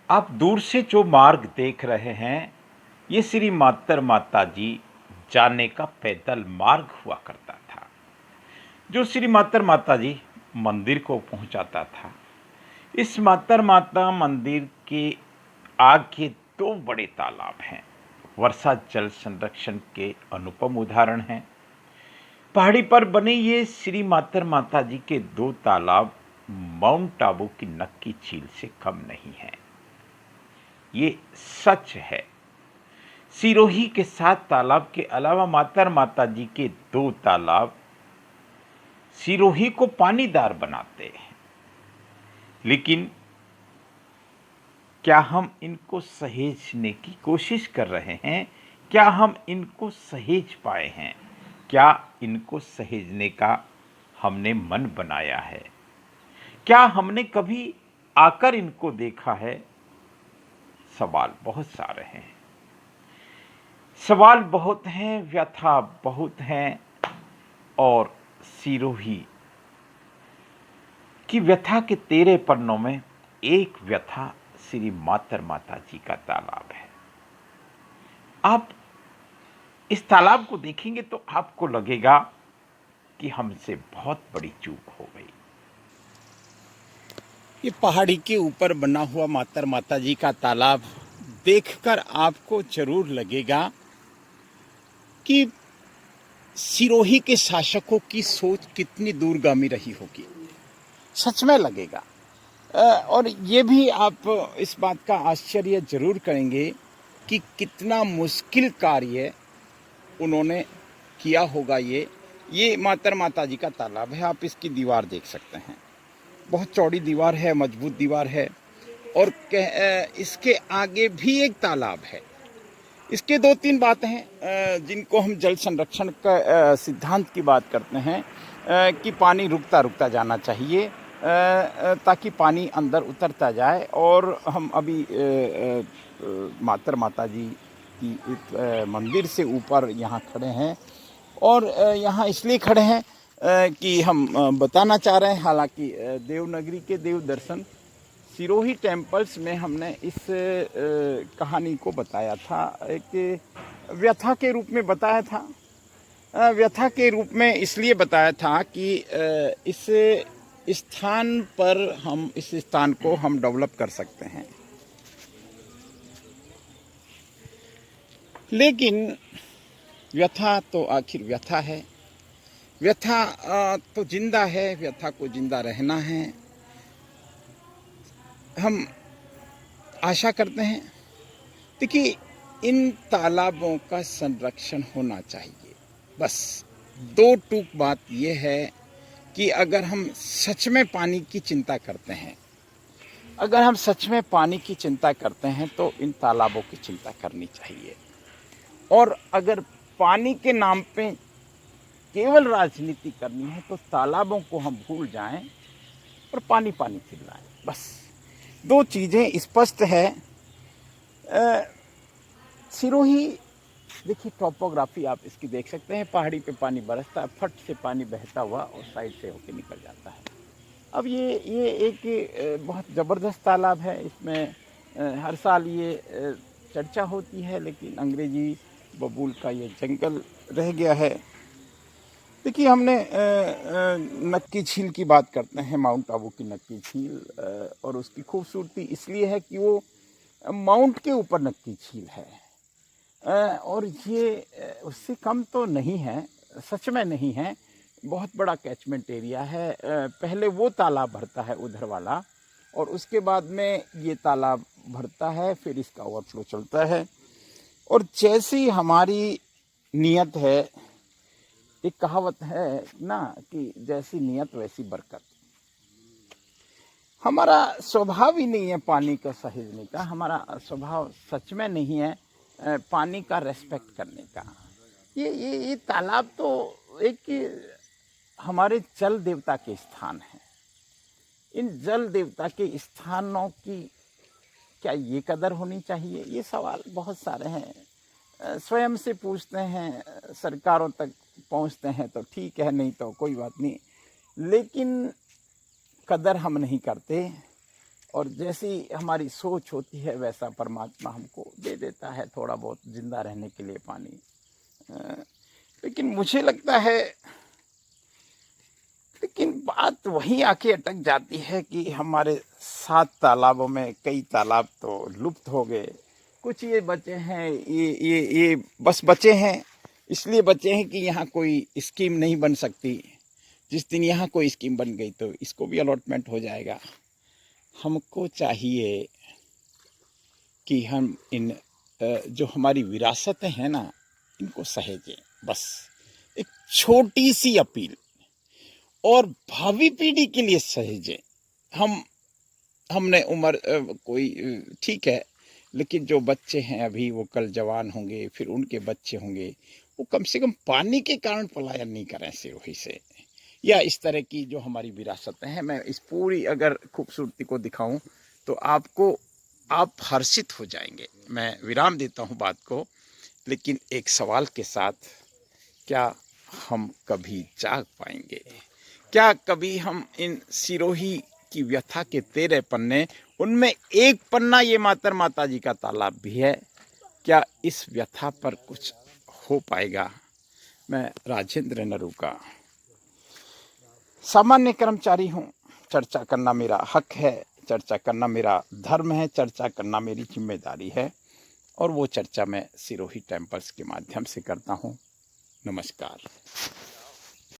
आप दूर से जो मार्ग देख रहे हैं, ये श्री मातर माता जी जाने का पैदल मार्ग हुआ करता था, जो श्री मातर माता जी मंदिर को पहुंचाता था। इस मातर माता मंदिर के आगे दो बड़े तालाब हैं। वर्षा जल संरक्षण के अनुपम उदाहरण हैं। पहाड़ी पर बने ये श्री मातर माता जी के दो तालाब माउंट आबू की नक्की झील से कम नहीं है। ये सच है। सिरोही के 7 तालाब के अलावा मातर माता जी के 2 तालाब सिरोही को पानीदार बनाते हैं, लेकिन क्या हम इनको सहेजने की कोशिश कर रहे हैं? क्या हम इनको सहेज पाए हैं? क्या इनको सहेजने का हमने मन बनाया है? क्या हमने कभी आकर इनको देखा है? सवाल बहुत सारे हैं। सवाल बहुत हैं, व्यथा बहुत हैं, और सिरोही की व्यथा के 13 पन्नों में एक व्यथा श्री मातर माता जी का तालाब है। आप इस तालाब को देखेंगे तो आपको लगेगा कि हमसे बहुत बड़ी चूक हो गई। ये पहाड़ी के ऊपर बना हुआ मातर माता जी का तालाब देखकर आपको जरूर लगेगा कि सिरोही के शासकों की सोच कितनी दूरगामी रही होगी। सच में लगेगा। और ये भी आप इस बात का आश्चर्य जरूर करेंगे कि कितना मुश्किल कार्य उन्होंने किया होगा। ये मातर माता जी का तालाब है। आप इसकी दीवार देख सकते हैं, बहुत चौड़ी दीवार है, मजबूत दीवार है। और इसके आगे भी एक तालाब है। इसके 2-3 बातें हैं जिनको हम जल संरक्षण का सिद्धांत की बात करते हैं कि पानी रुकता रुकता जाना चाहिए ताकि पानी अंदर उतरता जाए। और हम अभी मातर माता जी की मंदिर से ऊपर यहाँ खड़े हैं, और यहाँ इसलिए खड़े हैं कि हम बताना चाह रहे हैं। हालांकि देवनगरी के देव दर्शन सिरोही टेम्पल्स में हमने इस कहानी को बताया था, एक व्यथा के रूप में बताया था। व्यथा के रूप में इसलिए बताया था कि इस स्थान पर हम इस स्थान को हम डेवलप कर सकते हैं, लेकिन व्यथा तो आखिर व्यथा है। व्यथा तो जिंदा है, व्यथा को जिंदा रहना है। हम आशा करते हैं। देखिए, इन तालाबों का संरक्षण होना चाहिए। बस 2 टूक बात यह है कि अगर हम सच में पानी की चिंता करते हैं, अगर हम सच में पानी की चिंता करते हैं तो इन तालाबों की चिंता करनी चाहिए। और अगर पानी के नाम पे केवल राजनीति करनी है तो तालाबों को हम भूल जाएं और पानी पानी चिल्लाएं। बस 2 चीज़ें स्पष्ट है। सिरोही, देखिए टॉपोग्राफी आप इसकी देख सकते हैं। पहाड़ी पे पानी बरसता है, फट से पानी बहता हुआ और साइड से होके निकल जाता है। अब ये एक बहुत ज़बरदस्त तालाब है। इसमें हर साल ये चर्चा होती है, लेकिन अंग्रेजी बबूल का ये जंगल रह गया है। देखिए, हमने नक्की झील की बात करते हैं, माउंट आबू की नक्की झील, और उसकी खूबसूरती इसलिए है कि वो माउंट के ऊपर नक्की झील है। और ये उससे कम तो नहीं है, सच में नहीं है। बहुत बड़ा कैचमेंट एरिया है। पहले वो तालाब भरता है उधर वाला, और उसके बाद में ये तालाब भरता है, फिर इसका ओवरफ्लो चलता है। और जैसी हमारी नीयत है, एक कहावत है ना कि जैसी नीयत वैसी बरकत। हमारा स्वभाव ही नहीं है पानी को सहेजने का। हमारा स्वभाव सच में नहीं है पानी का रेस्पेक्ट करने का। ये तालाब तो एक हमारे जल देवता के स्थान है। इन जल देवता के स्थानों की क्या ये कदर होनी चाहिए? ये सवाल बहुत सारे हैं। स्वयं से पूछते हैं, सरकारों तक पहुंचते हैं तो ठीक है, नहीं तो कोई बात नहीं। लेकिन कदर हम नहीं करते। और जैसी हमारी सोच होती है वैसा परमात्मा हमको दे देता है थोड़ा बहुत जिंदा रहने के लिए पानी। लेकिन मुझे लगता है, लेकिन बात वहीं आके अटक जाती है कि हमारे 7 तालाबों में कई तालाब तो लुप्त हो गए, कुछ ये बचे हैं, ये बस बचे हैं, इसलिए बचे हैं कि यहाँ कोई स्कीम नहीं बन सकती। जिस दिन यहाँ कोई स्कीम बन गई तो इसको भी अलॉटमेंट हो जाएगा। हमको चाहिए कि हम इन जो हमारी विरासतें हैं ना, इनको सहेजें। बस एक छोटी सी अपील, और भावी पीढ़ी के लिए सहेजें। हमने उम्र कोई ठीक है, लेकिन जो बच्चे हैं अभी वो कल जवान होंगे, फिर उनके बच्चे होंगे, वो कम से कम पानी के कारण पलायन नहीं करें सिरोही से, या इस तरह की जो हमारी विरासतें हैं। मैं इस पूरी अगर खूबसूरती को दिखाऊं तो आप हर्षित हो जाएंगे। मैं विराम देता हूं बात को, लेकिन एक सवाल के साथ, क्या हम कभी जाग पाएंगे? क्या कभी हम इन सिरोही की व्यथा के 13 पन्ने, उनमें एक पन्ना ये मातर माता जी का तालाब भी है, क्या इस व्यथा पर कुछ हो पाएगा? मैं राजेंद्र नरूका सामान्य कर्मचारी हूँ। चर्चा करना मेरा हक है, चर्चा करना मेरा धर्म है, चर्चा करना मेरी जिम्मेदारी है, और वो चर्चा मैं सिरोही टेम्पल्स के माध्यम से करता हूँ। नमस्कार।